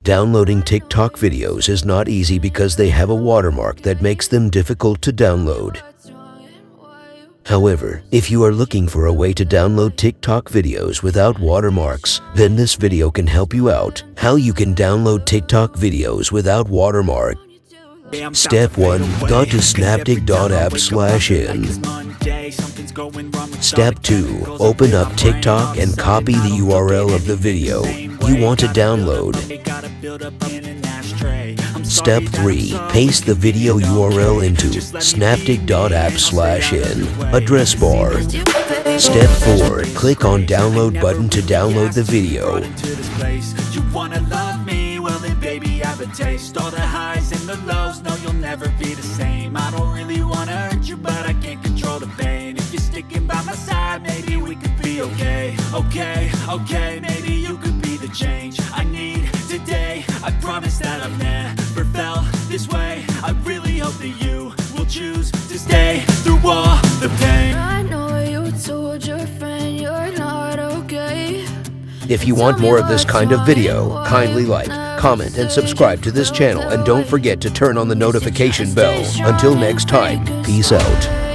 Downloading TikTok videos is not easy because they have a watermark that makes them difficult to download. However, if you are looking for a way to download TikTok videos without watermarks, then this video can help you out. How you can download TikTok videos without watermark. Step 1. Go to snapdig.app/in. Step 2. Open up TikTok and copy the URL of the video you want to download. Step 3. Paste the video URL into snapdig.app/in address bar. Step 4. Click on download button to download the video. You wanna love me? Well then baby I have a taste. All the highs and the lows, no you'll never be the same. I don't really wanna hurt you but I can't control the pain. If you're sticking by my side maybe we could be okay. Okay, maybe you could be the change I need today. I promise that I've never felt this way. I really hope that you will choose to stay through all the pain. I know you told your friend you're not okay. If you want more of this kind of video, kindly like, comment, and subscribe to this channel, and don't forget to turn on the notification bell. Until next time, peace out.